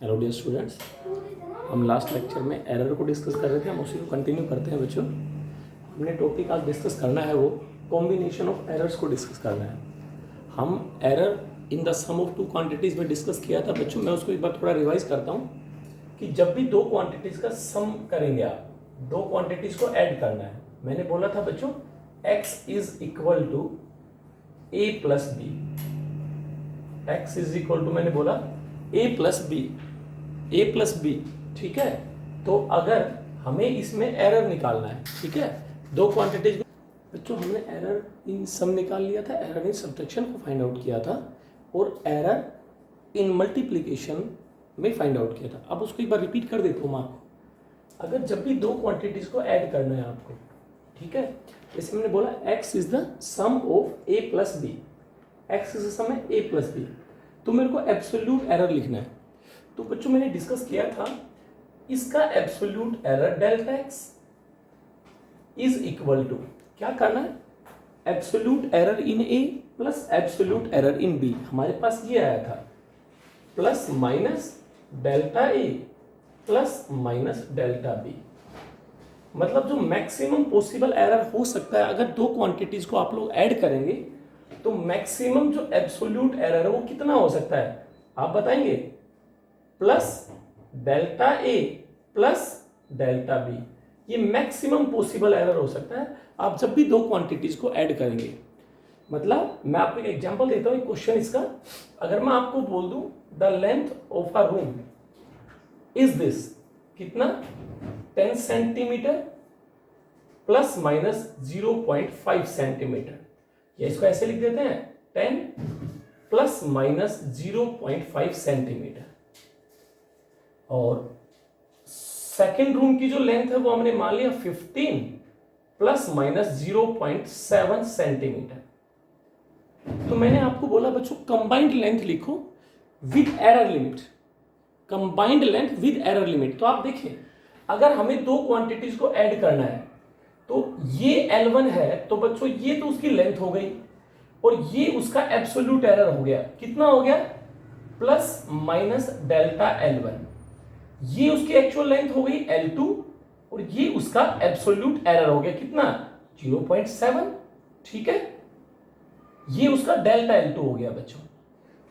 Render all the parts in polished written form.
Hello dear students, हम last lecture में error को डिस्कस कर रहे थे। हम उसी को कंटिन्यू करते हैं बच्चों। हमने टॉपिक आज डिस्कस करना है वो कॉम्बिनेशन ऑफ एरर्स को डिस्कस करना है। हम error in the sum of two quantities में डिस्कस किया था बच्चों। मैं उसको एक बार थोड़ा रिवाइज करता हूँ कि जब भी दो क्वांटिटीज़ का सम करेंगे आप, दो क्वांटिटीज़ को ऐड करना है। मैंने बोला था बच्चों x is equal to a plus b. x is equal to मैंने बोला a प्लस बी, ठीक है। तो अगर हमें इसमें एरर निकालना है, ठीक है, दो क्वांटिटीज बच्चों, हमने एरर इन सम निकाल लिया था, एरर इन सब्ट्रैक्शन को फाइंड आउट किया था और एरर इन मल्टीप्लिकेशन में फाइंड आउट किया था। अब उसको एक बार रिपीट कर देता हूँ मैं आपको। अगर जब भी दो क्वांटिटीज को ऐड करना है आपको, ठीक है, जैसे मैंने बोला x is the sum of a plus b, x is the sum है a प्लस बी, तो मेरे को एब्सोल्यूट एरर लिखना है। तो बच्चों मैंने डिस्कस किया था इसका absolute error delta x is equal to क्या करना है, absolute error in a plus absolute error in b। हमारे पास ये आया था plus minus delta a plus minus delta b। मतलब जो मैक्सिमम पॉसिबल एरर हो सकता है अगर दो क्वांटिटीज को आप लोग ऐड करेंगे तो मैक्सिमम जो एब्सोल्यूट एरर है वो कितना हो सकता है आप बताएंगे, प्लस डेल्टा ए प्लस डेल्टा बी। ये मैक्सिमम पॉसिबल एरर हो सकता है आप जब भी दो क्वांटिटीज को ऐड करेंगे। मतलब मैं आपको एक एग्जांपल देता हूं, क्वेश्चन इसका। अगर मैं आपको बोल दूं the length of a room is this, कितना 10 सेंटीमीटर प्लस माइनस 0.5 सेंटीमीटर, या इसको ऐसे लिख देते हैं 10 प्लस माइनस 0.5 सेंटीमीटर। और सेकेंड रूम की जो लेंथ है वो हमने मान लिया 15 प्लस माइनस 0.7 सेंटीमीटर। तो मैंने आपको बोला बच्चों कंबाइंड लेंथ लिखो with error limit, combined length with error limit. तो आप देखिए अगर हमें दो क्वांटिटीज को ऐड करना है तो ये L1 है, तो बच्चों ये तो उसकी लेंथ हो गई और ये उसका एब्सोल्यूट एरर हो गया। कितना हो गया, प्लस माइनस डेल्टा L1। ये उसकी एक्चुअल लेंथ हो गई L2 और ये उसका एब्सोल्यूट एरर हो गया कितना 0.7, ठीक है। ये उसका डेल्टा L2 हो गया बच्चों।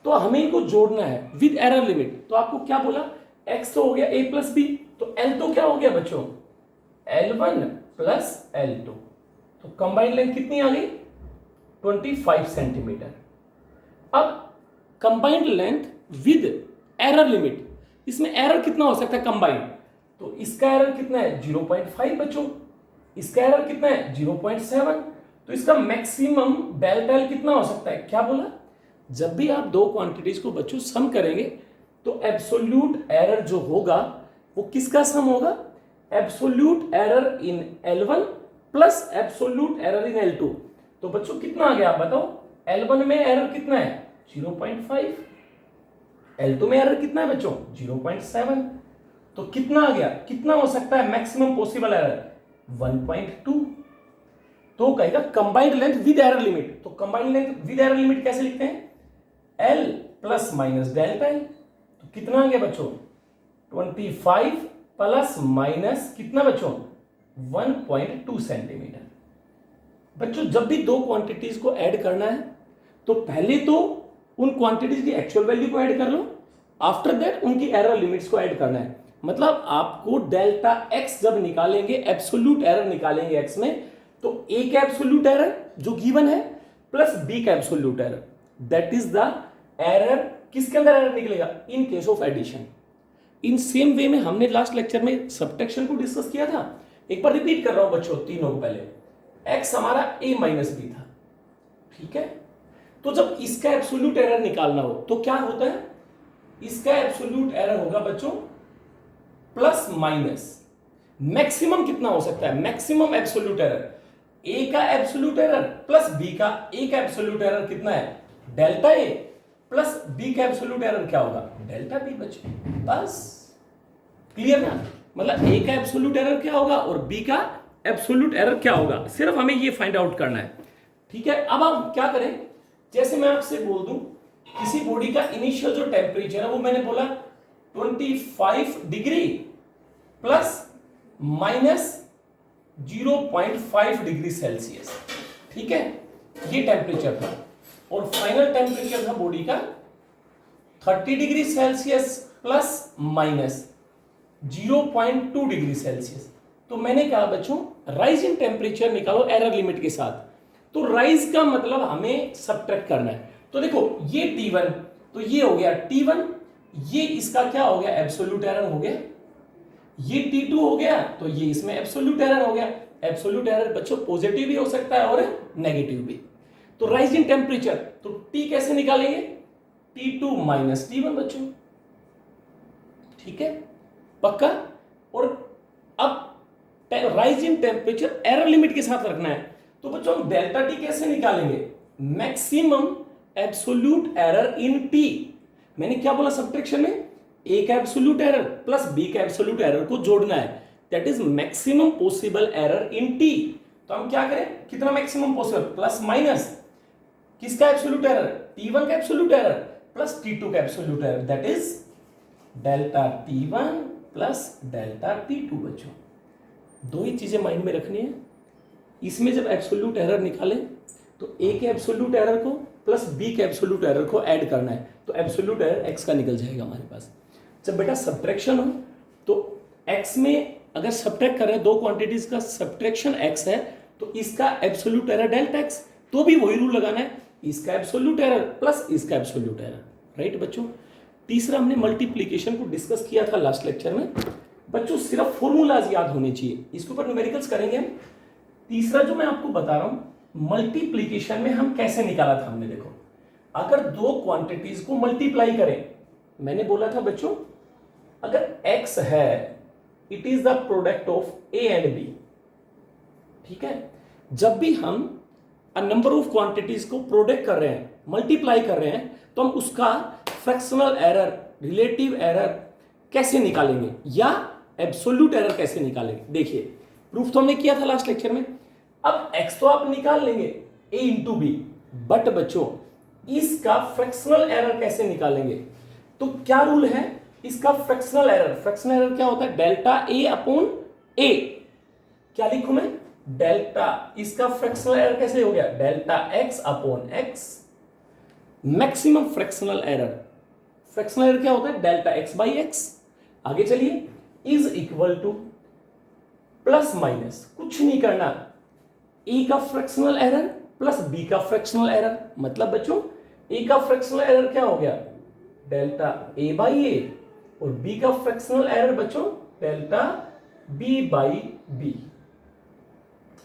तो हमें इनको जोड़ना है विद एरर लिमिट। तो आपको क्या बोला, x तो हो गया a प्लस बी, तो L तो क्या हो गया बच्चों L1 प्लस L2। तो कंबाइंड लेंथ कितनी आ गई 25 सेंटीमीटर। अब combined length with error limit, इसमें एरर कितना हो सकता है कंबाइंड, तो इसका एरर कितना है 0.5 बच्चों, इसका एरर कितना है 0.7, तो इसका मैक्सिमम डेल्टा L कितना हो सकता है, क्या बोला, जब भी आप दो क्वांटिटीज को बच्चों सम करेंगे तो एब्सोल्यूट एरर जो होगा वो किसका सम होगा, एब्सोल्यूट एरर इन L1 प्लस एब्सोल्यूट एरर इन L2। तो बच्चों कितना आ गया आप बताओ, L1 में एरर कितना है 0.5, L2 में एरर कितना है बच्चों 0.7, तो कितना आ गया, कितना हो सकता है मैक्सिमम पॉसिबल एरर 1.2। तो कहेगा combined length with error limit. तो combined length with error limit कैसे लिखते हैं, L plus minus delta L। तो कितना आ गया बच्चों 25 प्लस माइनस कितना बच्चों 1.2 सेंटीमीटर। बच्चों जब भी दो क्वांटिटीज को ऐड करना है तो पहले तो उन क्वांटिटीज की एक्चुअल वैल्यू को ऐड कर लो, आफ्टर दैट उनकी एरर लिमिट्स को ऐड करना है। मतलब आपको डेल्टा x जब निकालेंगे, एब्सोल्यूट एरर निकालेंगे x में, तो a का एब्सोल्यूट एरर जो गिवन है प्लस b का absolute error, that is the error. किसके अंदर एरर निकलेगा, in case of addition. In same way में हमने लास्ट लेक्चर में सब्ट्रैक्शन को डिस्कस किया था। एक बार रिपीट कर रहा हूं बच्चों तीनों को। पहले x हमारा a माइनस बी था, ठीक है। तो जब इसका एब्सोल्यूट एरर निकालना हो तो क्या होता है, इसका एब्सोल्यूट एरर होगा बच्चों प्लस माइनस, मैक्सिमम कितना हो सकता है, मैक्सिमम एब्सोल्यूट एरर a का एब्सोल्यूट एरर प्लस b का, a का एब्सोल्यूट एरर कितना है डेल्टा a प्लस b का एब्सोल्यूट एरर क्या होगा डेल्टा b बच्चों। बस क्लियर ना, मतलब a का एब्सोल्यूट एरर क्या होगा और b का एब्सोल्यूट एरर क्या होगा, सिर्फ हमें ये फाइंड आउट करना है, ठीक है। अब हम क्या करें, जैसे मैं आपसे बोल दूं किसी बॉडी का इनिशियल जो टेम्परेचर है वो मैंने बोला 25 degree plus minus 0.5 degree Celsius. ठीक है, ये टेम्परेचर था और फाइनल टेम्परेचर था बॉडी का 30 degree Celsius plus minus 0.2 degree Celsius. तो मैंने कहा बच्चों राइज इन टेम्परेचर निकालो एरर लिमिट के साथ। तो राइज का मतलब हमें सब्ट्रैक्ट करना है। तो देखो ये T1 तो ये हो गया T1, ये इसका क्या हो गया एब्सोल्यूट एरर हो गया, ये T2 हो गया तो ये इसमें एब्सोल्यूट एरर हो गया। एब्सोल्यूट एरर बच्चों पॉजिटिव भी हो सकता है और नेगेटिव भी। तो राइज इन टेम्परेचर तो T कैसे निकालेंगे, T2 माइनस T1 बच्चों। ठीक है पक्का। और अब rise in temperature error limit के साथ रखना है। तो बच्चों हम डेल्टा टी कैसे निकालेंगे, मैक्सिमम एब्सोल्यूट एरर इन टी। मैंने क्या बोला सब्ट्रैक्शन में, ए का एब्सोल्यूट एरर प्लस बी का एब्सोल्यूट एरर को जोड़ना है, that is maximum possible error in T. तो हम क्या करें, कितना मैक्सिमम पॉसिबल, प्लस माइनस किसका एब्सोल्यूट एरर, T1 का एब्सोल्यूट एरर प्लस T2 का absolute error, that is delta T1 plus delta T2 बच्चों। दो ही चीजें माइंड में रखनी है। इसमें जब एब्सोल्यूट एरर निकाले तो ए के एब्सोल्यूट एरर को प्लस बी के एब्सोल्यूट एरर को ऐड करना है, तो एब्सोल्यूट एरर एक्स का निकल जाएगा हमारे पास। जब बेटा सब्ट्रैक्शन हो तो एक्स में अगर सब्ट्रैक्ट करें दो क्वांटिटीज का सब्ट्रैक्शन एक्स है तो इसका एब्सोल्यूट एरर डेल्टा एक्स, तो भी वही रूल लगाना है, इसका एब्सोल्यूट एरर प्लस इसका एब्सोल्यूट एरर। राइट बच्चों। तीसरा हमने मल्टीप्लीकेशन को डिस्कस किया था लास्ट लेक्चर में बच्चों, सिर्फ फॉर्मूलाज याद होने चाहिए, इसके ऊपर न्यूमेरिकल्स करेंगे हम। तीसरा जो मैं आपको बता रहा हूं मल्टीप्लीकेशन में हम कैसे निकाला था हमने, देखो अगर दो क्वांटिटीज को मल्टीप्लाई करें, मैंने बोला था बच्चों अगर x है it is the product of a and b। ठीक है, जब भी हम नंबर ऑफ क्वांटिटीज को प्रोडक्ट कर रहे हैं, मल्टीप्लाई कर रहे हैं, तो हम उसका फ्रैक्शनल एरर, रिलेटिव एरर कैसे निकालेंगे या एब्सोल्यूट एरर कैसे निकालेंगे। देखिए प्रूफ तो हमने किया था लास्ट लेक्चर में। अब x तो आप निकाल लेंगे a इंटू बी, बट बच्चों इसका फ्रैक्शनल एरर कैसे निकालेंगे, तो क्या रूल है इसका फ्रैक्शनल एरर क्या होता है, डेल्टा a अपॉन a। क्या लिखूं मैं, डेल्टा, इसका फ्रैक्शनल एरर कैसे हो गया, delta x upon x। Maximum fractional error क्या होता है, डेल्टा x बाई x। आगे चलिए, is equal two plus minus, कुछ नहीं करना, ए का फ्रैक्शनल एरर प्लस बी का फ्रैक्शनल एरर। मतलब बच्चों ए का फ्रैक्शनल एरर क्या हो गया, डेल्टा ए बाई ए, और बी का फ्रैक्शनल एरर बच्चों delta B by B.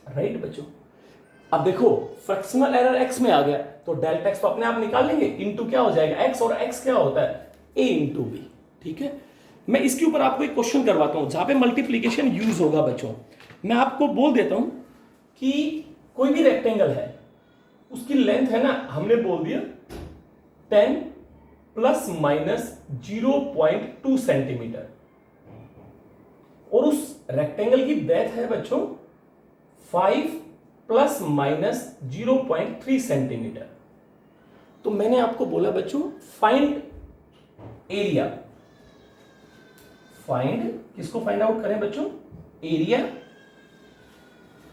Right बच्चों। अब देखो फ्रैक्शनल एरर एक्स में आ गया तो डेल्टा एक्स तो अपने आप निकाल लेंगे, इनटू क्या हो जाएगा एक्स, और एक्स क्या होता है ए इंटू बी। ठीक है, मैं इसके ऊपर आपको एक क्वेश्चन करवाता हूं जहां पे मल्टीप्लीकेशन यूज होगा बच्चों। मैं आपको बोल देता हूं कि कोई भी रेक्टेंगल है, उसकी लेंथ है ना, हमने बोल दिया 10 प्लस माइनस 0.2 सेंटीमीटर, और उस रेक्टेंगल की ब्रेथ है बच्चों 5 प्लस माइनस 0.3 सेंटीमीटर। तो मैंने आपको बोला बच्चों फाइंड एरिया, फाइंड किसको फाइंड आउट करें बच्चों, area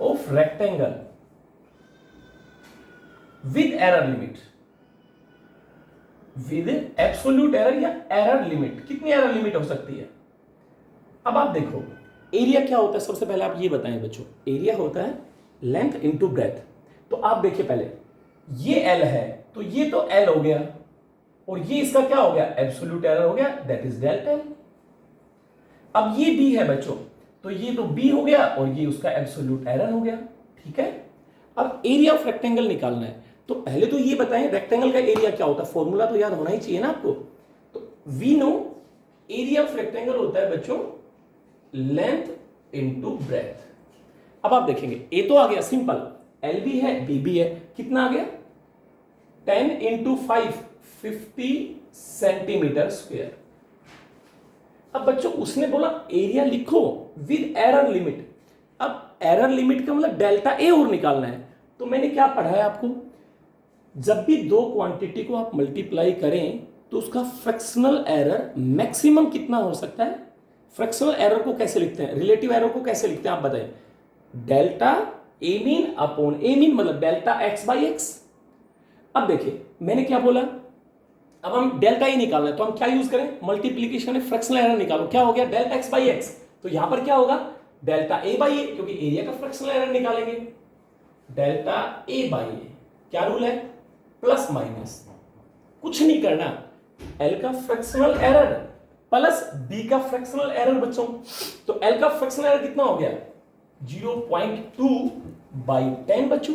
of rectangle with error limit, with absolute error या एरर लिमिट। कितनी एरर लिमिट हो सकती है। अब आप देखो एरिया क्या होता है, सबसे पहले आप ये बताएं बच्चों, एरिया होता है लेंथ इनटू ब्रेथ। तो आप देखिए पहले ये L है तो ये तो L हो गया, और ये इसका क्या हो गया एब्सोल्यूट एरर हो गया, दैट इज डेल्टा L। अब ये B है बच्चों तो ये तो B हो गया और ये उसका एब्सोल्यूट एरर हो गया। ठीक है, अब एरिया ऑफ रेक्टेंगल निकालना है, तो पहले तो ये बताएं रेक्टेंगल का एरिया क्या होता है, फॉर्मूला तो याद होना ही चाहिए ना आपको। तो we know area of rectangle होता है बच्चों लेंथ इनटू ब्रेथ। अब आप देखेंगे ए तो आ गया सिंपल, एल भी है बी भी है, कितना आ गया 10 इंटू 5 50 सेंटीमीटर स्क्वायर। अब बच्चों उसने बोला एरिया लिखो विद एरर लिमिट। अब एरर लिमिट का मतलब डेल्टा ए और निकालना है। तो मैंने क्या पढ़ा है आपको, जब भी दो क्वांटिटी को आप मल्टीप्लाई करें तो उसका फ्रैक्शनल एरर मैक्सिमम कितना हो सकता है? फ्रैक्शनल एरर को कैसे लिखते हैं, रिलेटिव एरर को कैसे लिखते हैं आप बताइए? Delta A mean upon A mean मतलब डेल्टा एक्स बाई एक्स। अब देखिए मैंने क्या बोला, अब हम डेल्टा ए निकालना है तो हम क्या यूज करें? मल्टीप्लीकेशन में फ्रैक्शनल एरर निकालो। क्या हो गया? Delta X by x. तो यहां पर क्या होगा? डेल्टा ए बाई ए, क्योंकि एरिया का फ्रैक्शनल एरर निकालेंगे। डेल्टा ए बाई ए क्या रूल है? प्लस माइनस, कुछ नहीं करना, एल का फ्रैक्शनल एरर प्लस बी का फ्रैक्शनल एरर बच्चों। तो एल का फ्रैक्शनल एरर कितना हो गया? 0.2 बाई 10 बच्चों।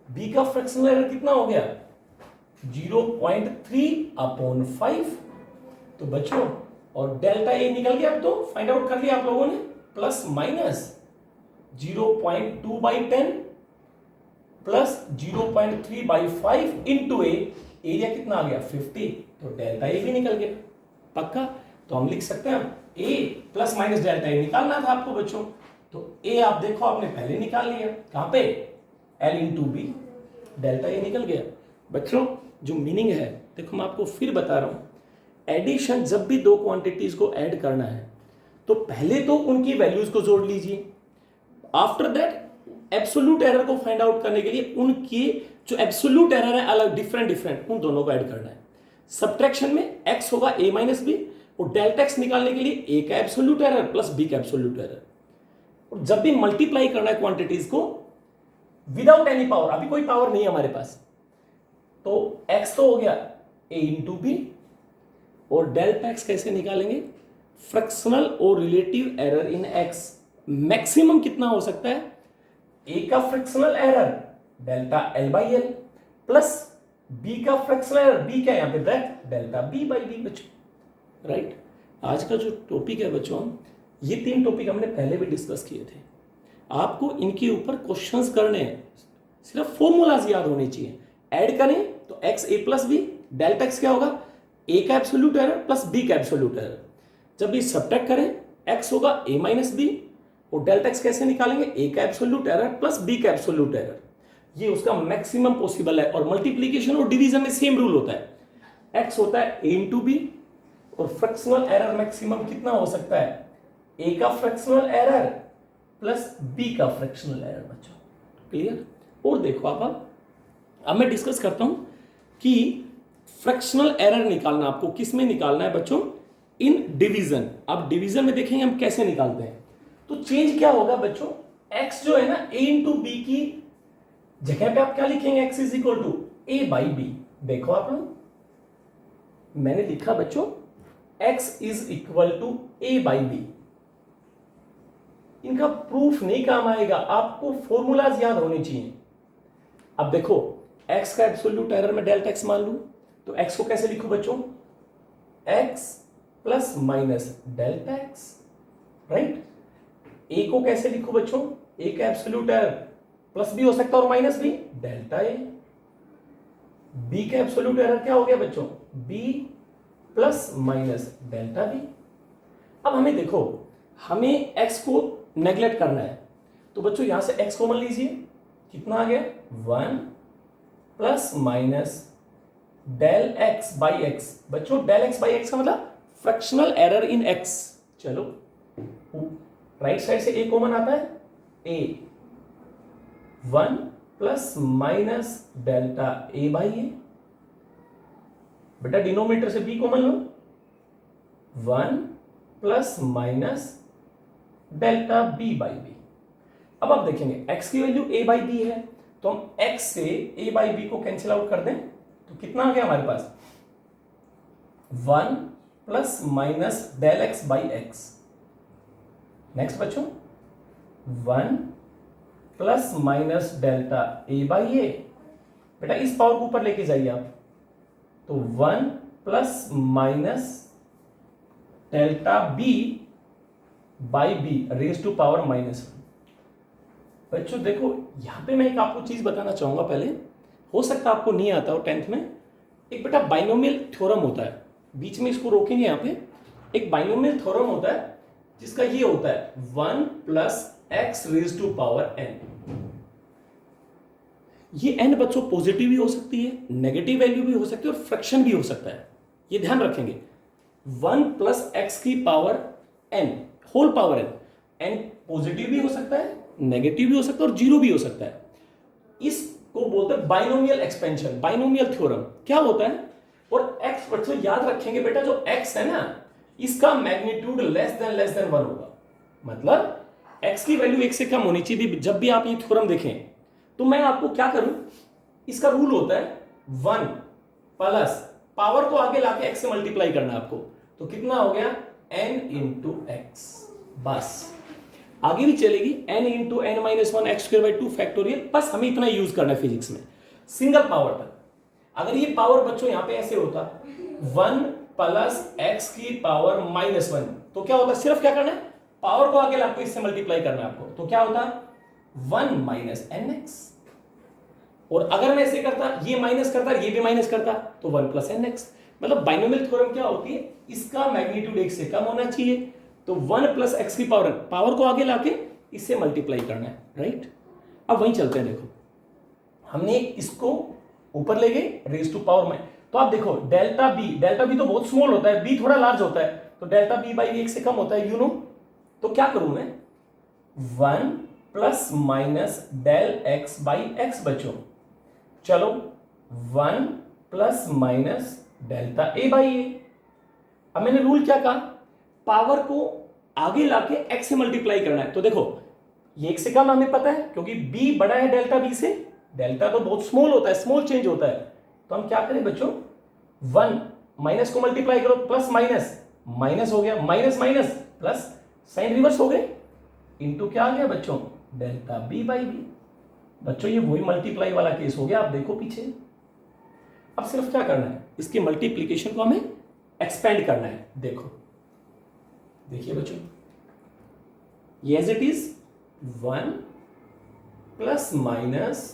बी का फ्रैक्शनल एरर कितना हो गया? 0.3 अपॉन 5। तो बच्चों और डेल्टा ए निकल गया, अब तो फाइंड आउट कर लिया आप लोगों ने। Plus minus 0.2 by 10 plus 0.3 by 5 into A, area कितना आ गया? 50। तो डेल्टा ए भी निकल गया पक्का। तो हम लिख सकते हैं ए प्लस माइनस डेल्टा ए निकालना था आपको बच्चों। तो ए आप देखो आपने पहले निकाल लिया, कहां पे? L into B, delta A निकल गया बच्चों। जो मीनिंग है देखो मैं आपको फिर बता रहा हूं, एडिशन जब भी दो क्वांटिटीज को ऐड करना है तो पहले तो उनकी वैल्यूज को जोड़ लीजिए। आफ्टर दैट एब्सोल्यूट एरर को फाइंड आउट करने के लिए उनकी जो एब्सोल्यूट एरर है अलग डिफरेंट उन दोनों को ऐड करना है। सब्ट्रैक्शन में x होगा a माइनस बी, और डेल्टा x निकालने के लिए a का एब्सोल्यूट एरर प्लस b का एब्सोल्यूट एरर। और जब भी मल्टीप्लाई करना है क्वांटिटीज को विदाउट एनी पावर, अभी कोई पावर नहीं है हमारे पास, तो x तो हो गया a इंटू बी, और डेल्टा x कैसे निकालेंगे? फ्रैक्शनल और relative error in x maximum कितना हो सकता है? a का fractional error delta l by L plus b का फ्रैक्शनल एरर, b क्या है यहां पे? Bracket delta b by B बच्चों। राइट, आज का जो टॉपिक है बच्चों, ये 3 टॉपिक हमने पहले भी डिस्कस किए थे। आपको इनके ऊपर क्वेश्चंस करने हैं, सिर्फ फॉर्मूलाज याद होने चाहिए। ऐड करें तो x a plus B, delta x क्या होगा? a का एब्सोल्यूट एरर प्लस b का एब्सोल्यूट एरर। जब भी सब्ट्रैक्ट करें x होगा a माइनस बी, और डेल्टा x कैसे निकालेंगे? a का एब्सोल्यूट एरर प्लस b का एब्सोल्यूट एरर। ये उसका मैक्सिमम पॉसिबल है। और मल्टीप्लीकेशन और डिवीजन में सेम रूल होता है, x होता है a इंटू बी, और फ्रैक्शनल एरर मैक्सिमम कितना हो सकता है? a का फ्रैक्शनल एरर प्लस b का फ्रैक्शनल एरर बच्चों। क्लियर? और देखो आप अब मैं डिस्कस करता हूं कि फ्रैक्शनल एरर निकालना आपको किस में निकालना है बच्चों? In division. अब डिवीजन में देखेंगे हम कैसे निकालते हैं। तो चेंज क्या होगा बच्चों? x जो है ना a इंटू बी की जगह पे आप क्या लिखेंगे? x is equal to a by B. देखो आप लोग, मैंने लिखा बच्चों x is equal to a by B. इनका प्रूफ नहीं काम आएगा, आपको फॉर्मूलाज याद होने चाहिए। अब देखो x का एब्सोल्यूट एरर में डेल्टा x मान लूं, तो x को कैसे लिखूं बच्चों? x plus minus delta x। Right, a को कैसे लिखूं बच्चों? a का एब्सोल्यूट एरर प्लस भी हो सकता है और माइनस भी, डेल्टा a। b का एब्सोल्यूट एरर क्या हो गया बच्चों? b plus minus delta b। अब हमें देखो, हमें x को नेग्लेक्ट करना है, तो बच्चों यहां से x कॉमन लीजिए, कितना आ गया? 1 plus minus del x by x. बच्चों डेल x बाई एक्स का मतलब फ्रैक्शनल एरर इन x। चलो राइट साइड से a कॉमन आता है, a 1 plus minus delta a by a. बेटा डिनोमिनेटर से b कॉमन लो, 1 plus minus delta b by b. अब आप देखेंगे x की वैल्यू a बाई बी है, तो हम x से a बाई बी को कैंसिल आउट कर दें तो कितना आ गया हमारे पास? 1 plus minus del x by x. Next बच्चों 1 plus minus delta a by a. बेटा इस पावर को ऊपर लेके जाइए आप, तो 1 plus minus delta b by B raise to power -1। बच्चों देखो यहां पे मैं एक आपको चीज बताना चाहूंगा, पहले हो सकता है आपको नहीं आता हो 10th में। एक बेटा बाइनोमियल थ्योरम होता है, बीच में इसको रोकेंगे। यहां पे एक बाइनोमियल थ्योरम होता है जिसका ये होता है 1 plus X raise to power n। ये n बच्चों पॉजिटिव भी हो सकती है, नेगेटिव वैल्यू भी हो सकती है, और फ्रैक्शन भी हो सकता है। ये ध्यान रखेंगे, 1 प्लस एक्स की power n, whole power n positive भी हो सकता है, नेगेटिव भी हो सकता है और जीरो भी हो सकता है। इसको बोलते हैं बाइनोमियल एक्सपेंशन, बाइनोमियल थ्योरम। क्या होता है? और x बच्चों याद रखेंगे बेटा, जो x है ना, इसका मैग्नीट्यूड लेस देन 1 होगा। मतलब x की वैल्यू 1 से कम होनी चाहिए। जब भी आप ये थ्योरम देखें तो मैं आपको क्या करूं, इसका रूल होता है 1 प्लस पावर को आगे लाके x से मल्टीप्लाई करना है आपको, तो कितना हो गया n इंटू एक्स। बस आगे भी चलेगी n into n minus 1 x square by 2 factorial. बस हमें इतना यूज करना है फिजिक्स में, सिंगल पावर तक। अगर ये पावर बच्चों यहां पे ऐसे होता 1 प्लस एक्स की पावर माइनस 1, तो क्या होता? सिर्फ क्या करना है, पावर को आगे लाके इससे मल्टीप्लाई करना है आपको, तो क्या होता 1 माइनस एन एक्स। और अगर मैं ऐसे करता, ये माइनस करता, ये भी माइनस करता, तो 1 प्लस एन एक्स। मतलब बाइनोमियल थ्योरम क्या होती है, इसका मैग्नीट्यूड 1 से कम होना चाहिए, तो 1 प्लस एक्स की पावर को आगे लाके इससे मल्टीप्लाई करना है, राइट। अब वहीं चलते हैं। देखो हमने इसको ऊपर ले गए रेज टू पावर में, तो आप देखो डेल्टा बी तो बहुत स्मॉल होता है, बी थोड़ा लार्ज होता है, तो डेल्टा बी बाई 1 से कम होता है, यू नो। तो क्या करूं मैं, 1 plus minus del x by x बच्चों। चलो 1 plus minus delta A by a. अब मैंने रूल क्या कहा, पावर को आगे लाके x से मल्टीप्लाई करना है। तो देखो ये 1 से कम हमें पता है, क्योंकि b बड़ा है डेल्टा b से, डेल्टा तो बहुत स्मॉल होता है, स्मॉल चेंज होता है। तो हम क्या करें बच्चों, 1 माइनस को मल्टीप्लाई करो, प्लस माइनस माइनस हो गया, minus minus plus, sign reverse हो गए, इंटू क्या आ गया बच्चों, डेल्टा b बाई बी। बच्चों ये वही मल्टीप्लाई वाला केस हो गया, आप देखो पीछे। अब सिर्फ क्या करना है, इसकी मल्टीप्लीकेशन को हमें एक्सपेंड करना है। देखो देखिए बच्चों, ये as it is 1 plus minus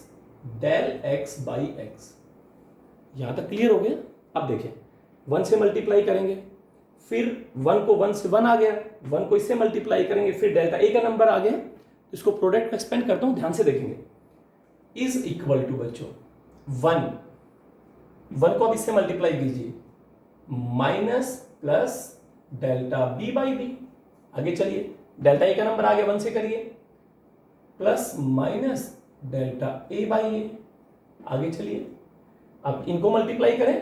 del x by X. यहां तक क्लियर हो गया। अब देखिए 1 से मल्टीप्लाई करेंगे, फिर 1 को 1 से 1 आ गया, 1 को इससे मल्टीप्लाई करेंगे, फिर डेल्टा ए का नंबर आ गया। इसको प्रोडक्ट में एक्सपेंड करता हूं, ध्यान से देखेंगे। इज इक्वल टू बच्चों 1 को अब इससे मल्टीप्लाई कीजिए, minus plus delta B by B. आगे चलिए, डेल्टा ए का नंबर आ गया, 1 से करिए, plus minus delta A by a. आगे चलिए, अब इनको मल्टीप्लाई करें,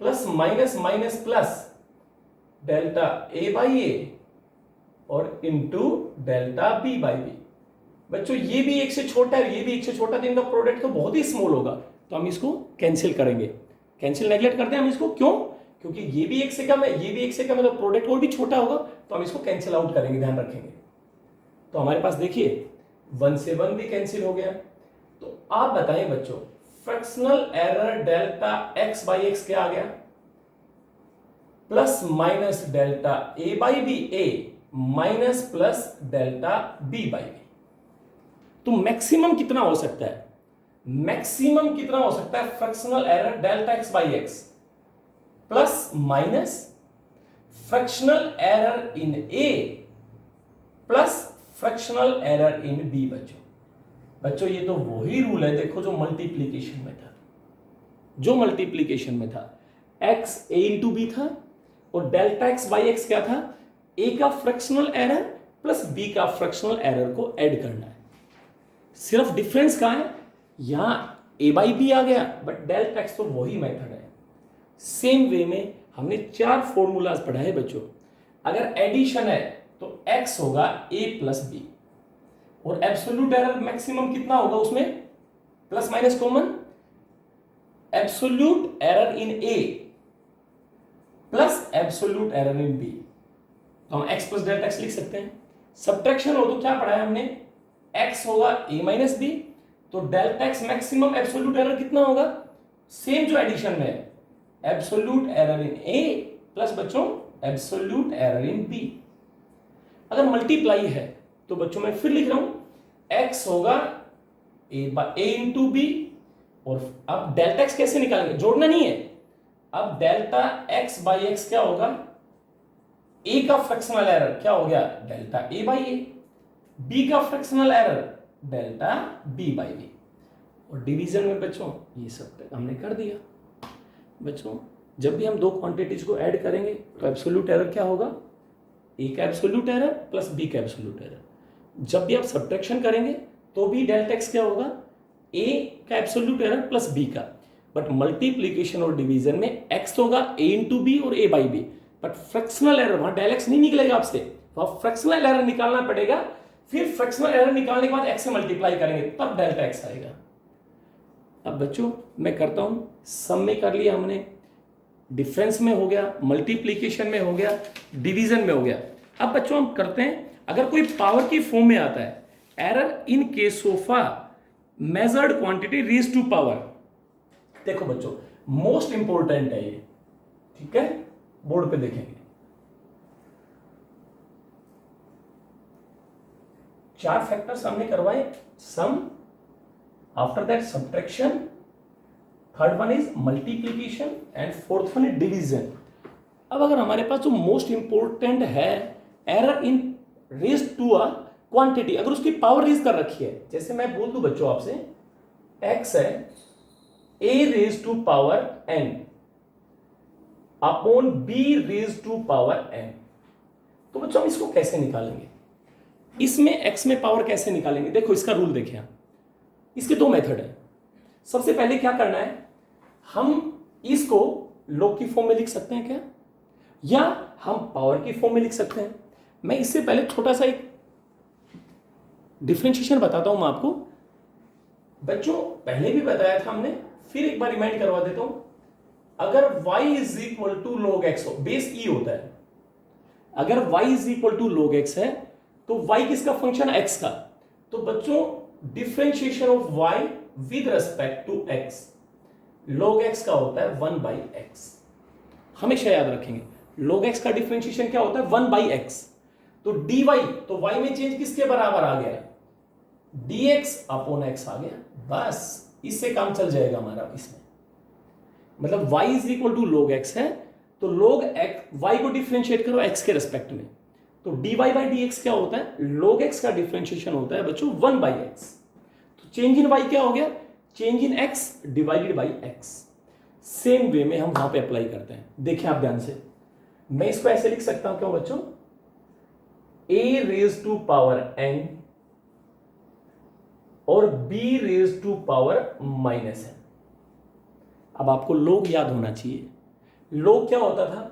plus minus minus plus delta A by a और into delta B by B. बच्चों ये भी 1 से छोटा है, ये भी 1 से छोटा, तो इनका प्रोडक्ट तो बहुत ही स्मॉल होगा, तो हम इसको कैंसिल करेंगे। कैंसिल नेगलेक्ट करते हैं हम इसको, क्यों? क्योंकि ये भी 1 से कम है, ये भी 1 से कम है, तो प्रोडक्ट और भी छोटा होगा, तो हम इसको कैंसिल आउट करेंगे, ध्यान रखेंगे। तो हमारे पास देखिए 1 से 1 भी कैंसिल हो गया। तो आप बताएं बच्चों, fractional error delta X by X क्या आ गया, plus minus delta A by B A minus plus delta B by B. तो मैक्सिमम कितना हो सकता है, मैक्सिमम कितना हो सकता है fractional error delta X by X plus minus fractional error in A plus fractional error in B. बच्चों ये तो वही रूल है, देखो जो मल्टीप्लीकेशन में था, जो मल्टीप्लीकेशन में था, x a इंटू बी था और डेल्टा एक्स बाई एक्स क्या था, a का फ्रैक्शनल एरर प्लस b का फ्रैक्शनल एरर को ऐड करना है। सिर्फ डिफरेंस कहां है, यहां a बाई बी आ गया, बट डेल्टा एक्स तो वही मेथड है। सेम वे में हमने 4 फॉर्मूलाज पढ़ा है बच्चों। अगर एडिशन है तो x होगा a प्लस बी, और एब्सोल्यूट एरर मैक्सिमम कितना होगा उसमें, plus minus common, absolute error in a plus absolute error in b। तो हम x प्लस डेल्टा x लिख सकते हैं। सब्ट्रैक्शन हो तो क्या पढ़ा है हमने, x होगा a माइनस बी, तो delta x maximum absolute error कितना होगा, सेम जो एडिशन में है, absolute error in a plus बच्चों एब्सोल्यूट एरर इन b। अगर मल्टीप्लाई है तो बच्चों मैं फिर लिख रहा हूं, x होगा a इंटू बी, और अब डेल्टा x कैसे निकालेंगे, जोड़ना नहीं है। अब डेल्टा x बाई एक्स क्या होगा, a का फ्रैक्शनल एरर क्या हो गया, delta a by A, b का fractional error delta b by B. और डिवीजन में बच्चों ये सब हमने कर दिया। बच्चों जब भी हम दो क्वांटिटीज को ऐड करेंगे तो एब्सोल्यूट एरर क्या होगा, ए का एब्सोल्यूट एरर प्लस बी का एब्सोल्यूट एरर। जब भी आप सब्ट्रैक्शन करेंगे तो भी डेल्टा एक्स क्या होगा, ए का एब्सोल्यूट एरर प्लस बी का। बट मल्टीप्लीकेशन और डिवीजन में एक्स होगा ए इंटू बी और a by b. But fractional error वहां डायरेक्ट एक्स नहीं निकलेगा आपसे, वहां फ्रैक्शनल एरर निकालना पड़ेगा। फिर फ्रैक्शनल एरर निकालने के बाद एक्स से मल्टीप्लाई करेंगे तब डेल्टा एक्स आएगा। अब बच्चों मैं करता हूं, सम में कर लिया हमने, डिफरेंस में हो गया, मल्टीप्लीकेशन में हो गया, डिवीजन में हो गया। अब बच्चों हम करते हैं, अगर कोई पावर की फॉर्म में आता है, error in case of a measured quantity raise to power. देखो बच्चों मोस्ट इंपॉर्टेंट है ये, ठीक है, बोर्ड पे देखेंगे। चार फैक्टर्स हमने करवाए, sum, after that subtraction, third one is multiplication and fourth one is division. अब अगर हमारे पास जो मोस्ट इंपॉर्टेंट है error in raise to a quantity, अगर उसकी पावर रेज कर रखी है, जैसे मैं बोल दूं बच्चों आपसे x है a raise to power n upon b raise to power n, तो बच्चों हम इसको कैसे निकालेंगे, इसमें x में पावर कैसे निकालेंगे। देखो इसका रूल देखिए आप, इसके दो मेथड है। सबसे पहले क्या करना है, हम इसको log की फॉर्म में लिख सकते हैं क्या, या हम पावर की फॉर्म में लिख सकते हैं। मैं इससे पहले छोटा सा एक डिफरेंशिएशन बताता हूं मैं आपको। बच्चों पहले भी बताया था हमने, फिर एक बार रिमाइंड करवा देता हूं। अगर y is equal to log x हो, बेस e होता है, अगर y is equal to log x है तो y किसका फंक्शन है, x का। तो बच्चों differentiation of y with respect to x, log x का होता है 1 बाई x। हमेशा याद रखेंगे log x का डिफरेंशिएशन क्या होता है, 1 बाई x। तो dy, तो y में चेंज किसके बराबर आ गया, dx अपॉन x आ गया, बस इससे काम चल जाएगा हमारा। इसमें मतलब y is equal to log x है, तो log x, y को डिफरेंशिएट करो x के रेस्पेक्ट में, तो dy बाई dx क्या होता है, log x का डिफरेंशिएशन होता है बच्चों 1 बाई x। तो चेंज इन y क्या हो गया, change in x divided by x। Same way में हम वहां पे अप्लाई करते हैं, देखें आप ध्यान से। मैं इसको ऐसे लिख सकता हूं, क्यों बच्चों, a raise to power n और b raise to power minus n। अब आपको log याद होना चाहिए, log क्या होता था,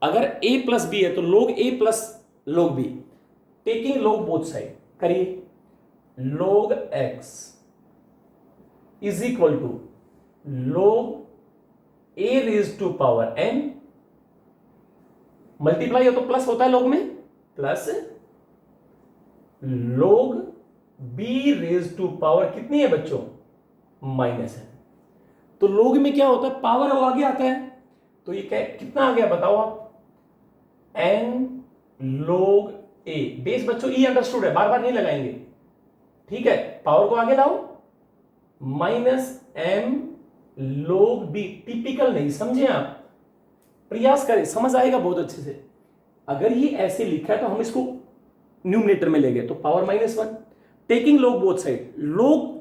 अगर a प्लस बी है तो log a plus log b, taking log both side करिए, log x is equal to log a raise to power n, multiply हो तो प्लस होता है log में, plus log b raise to power कितनी है बच्चों, माइनस है। तो log में क्या होता है, पावर आगे आता है, तो ये क्या कितना आ गया बताओ आप, n log a। बेस बच्चों e अंडरस्टूड है, बार बार नहीं लगाएंगे, ठीक है, पावर को आगे लाओ, minus m log b। Typical नहीं, समझे आप, प्रयास करें, समझ आएगा बहुत अच्छे से। अगर ये ऐसे लिखा है तो हम इसको न्यूमरेटर में ले गए, तो power -1, taking log both side. log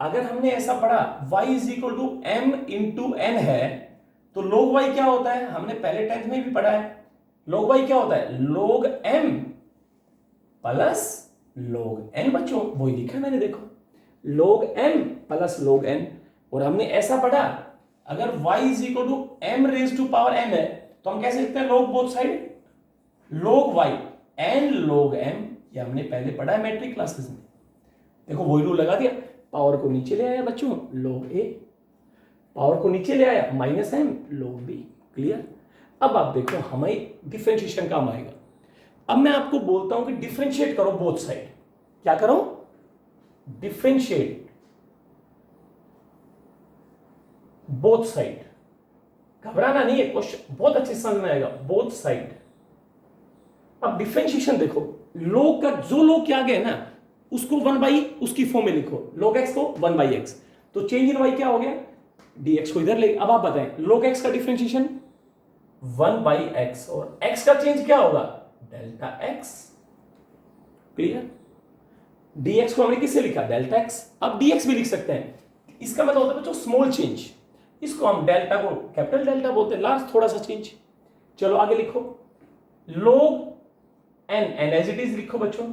अगर हमने ऐसा पढ़ा y is equal to m into n है, तो log y क्या होता है, हमने पहले 10th में भी पढ़ा है, log y क्या होता है, log m plus log n। बच्चों वही लिखा है मैंने, देखो log m plus log n। और हमने ऐसा पढ़ा, अगर y is equal to m raise to power n है, तो हम कैसे लिखते हैं, log both side, log y n log m। ये हमने पहले पढ़ा है मैट्रिक क्लासेस में, देखो वही रूल लगा दिया, पावर को नीचे ले आया बच्चों log a, पावर को नीचे ले आया -m log b। क्लियर। अब आप देखो हमें डिफरेंशिएशन काम आएगा। अब मैं आपको बोलता हूं कि डिफरेंशिएट करो बोथ साइड, क्या करो, डिफरेंशिएट बोथ साइड। घबराना नहीं है, क्वेश्चन बहुत अच्छे से समझ में आएगा, बोथ साइड। अब डिफरेंशिएशन देखो, log का जो log के आगे है ना, उसको 1 बाई उसकी फॉर्म में लिखो, log x को 1 बाई एक्स, तो चेंज इन y क्या हो गया, dx को इधर ले। अब आप बताएं log x का डिफरेंशिएशन 1 बाई एक्स, और x का चेंज क्या होगा, डेल्टा x। क्लियर। dx को हमने किससे लिखा, डेल्टा x। अब dx भी लिख सकते हैं, इसका मतलब होता है बच्चों स्मॉल चेंज। इसको हम डेल्टा को कैपिटल डेल्टा बोलते हैं, लार्ज थोड़ा सा चेंज। चलो आगे लिखो, log n, n as it is लिखो बच्चों,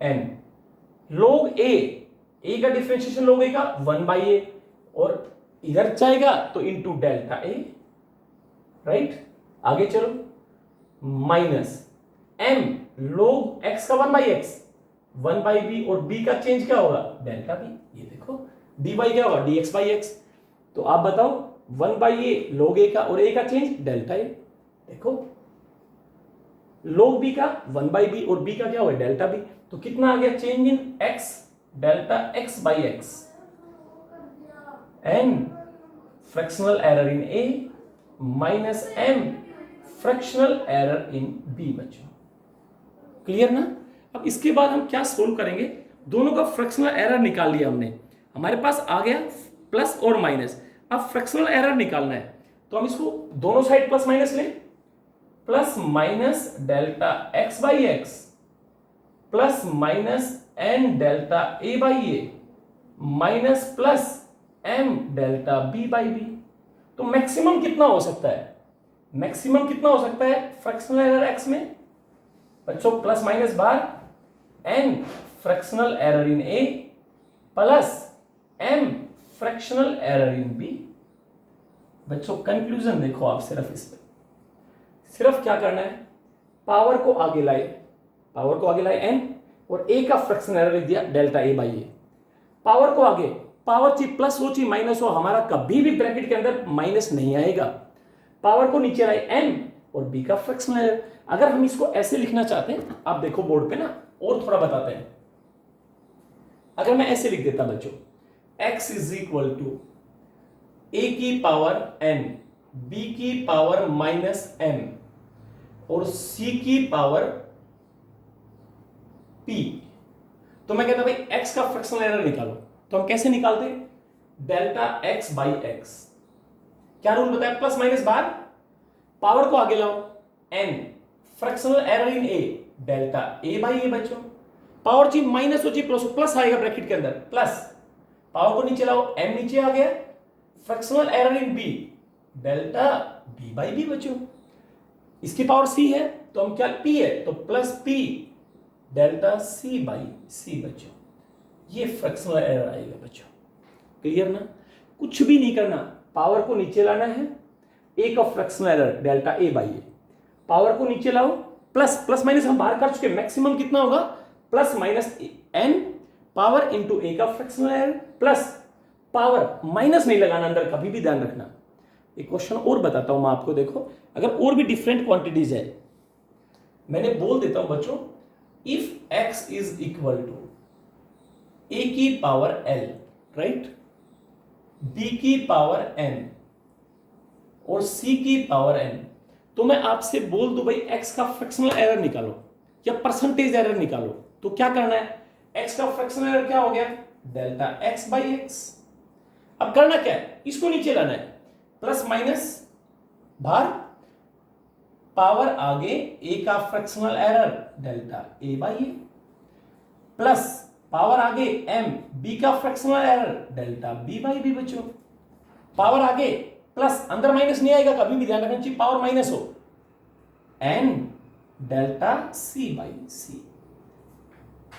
n log a का डिफरेंशिएशन log a का 1/a, और इधर जाएगा तो इनटू डेल्टा a, राइट। आगे चलो, माइनस m log x का 1/x, 1/b, और b का चेंज क्या होगा, डेल्टा b। ये देखो dy क्या होगा, dx/x। तो आप बताओ 1/a log a का, और a का चेंज डेल्टा a। देखो log b का 1/b, और b का क्या होगा, डेल्टा b। तो कितना आ गया, change in x, delta x/x, n fractional error in a minus m fractional error in b। बच्चों क्लियर ना। अब इसके बाद हम क्या सोल्व करेंगे, दोनों का फ्रैक्शनल एरर निकाल लिया हमने, हमारे पास आ गया प्लस और माइनस। अब फ्रैक्शनल एरर निकालना है, तो हम इसको दोनों साइड प्लस माइनस लें, plus minus delta x/x plus minus n delta a/a minus plus m delta b/b। तो मैक्सिमम कितना हो सकता है, मैक्सिमम कितना हो सकता है फ्रैक्शनल एरर x में बच्चों, plus minus bar n fractional error in a plus m fractional error in b। बच्चों कंक्लूजन देखो आप सिर्फ इस पे, सिर्फ क्या करना है, पावर को आगे लाए, पावर को आगे लाए n, और a का फ्रैक्शनल एरर दिया डेल्टा a/a। पावर को आगे, पावर चाहे प्लस हो चाहे माइनस हो, हमारा कभी भी ब्रैकेट के अंदर माइनस नहीं आएगा। पावर को नीचे लाए n, और b का फ्रैक्शनल एरर। अगर हम इसको ऐसे लिखना चाहते हैं, आप देखो बोर्ड पे ना, और थोड़ा बताते हैं। अगर मैं ऐसे लिख देता बच्चों, x is equal to a की पावर n, b की पावर माइनस m, और c की पावर p, तो मैं कहता भाई x का फ्रैक्शनल एरर निकालो। तो हम कैसे निकालते, डेल्टा x/x। क्या रूल बताया, प्लस माइनस बार, पावर को आगे लाओ n fractional error in a delta a/a। बच्चों पावर चाहिए माइनस हो चाहिए प्लस हो, प्लस आएगा ब्रैकेट के अंदर, प्लस पावर को नीचे लाओ, m नीचे आ गया, fractional error in b delta b/b। बच्चों इसकी पावर c है, तो हम क्या, p है तो प्लस p डेल्टा c/c। बच्चों ये फ्रैक्शनल एरर आएगा बच्चों, क्लियर ना। कुछ भी नहीं करना, पावर को नीचे लाना है, a का fractional error delta a/a, power को नीचे लाओ, प्लस प्लस माइनस हम बाहर कर चुके, मैक्सिमम कितना होगा, plus minus n power into a का fractional error, plus power minus नहीं लगाना अंदर, कभी भी ध्यान रखना। एक क्वेश्चन और बताता हूं मैं आपको, देखो अगर और भी डिफरेंट क्वांटिटीज है, मैंने बोल देता हूं बच्चों, if x is equal to a की पावर l, राइट, b की पावर n और c की पावर n, तो मैं आपसे बोल दूं भाई x का फ्रैक्शनल एरर निकालो या परसेंटेज एरर निकालो, तो क्या करना है, x का फ्रैक्शनल एरर क्या हो गया, डेल्टा x/x। अब करना क्या है, इसको नीचे लाना है, प्लस माइनस बाहर, पावर आगे, a का fractional error delta a/a, plus power आगे m, b का फ्रैक्शनल एरर डेल्टा b/b। बच्चों पावर आगे, प्लस अंदर माइनस नहीं आएगा, कभी भी ध्यान रखना चाहिए पावर माइनस हो, n डेल्टा c/c।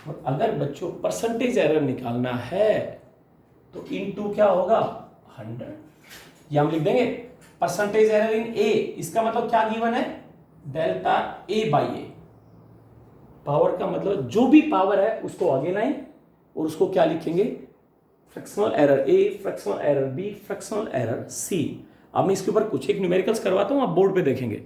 और अगर बच्चों परसेंटेज एरर निकालना है तो इनटू क्या होगा, 100। ये हम लिख देंगे परसेंटेज एरर इन a, इसका मतलब क्या गिवन है, डेल्टा a/a। पावर का मतलब जो भी पावर है उसको आगे लाएं, और उसको क्या लिखेंगे, fractional error a, fractional error b, fractional error c। अब मैं इसके ऊपर कुछ एक न्यूमेरिकल्स करवाता हूं, आप बोर्ड पे देखेंगे।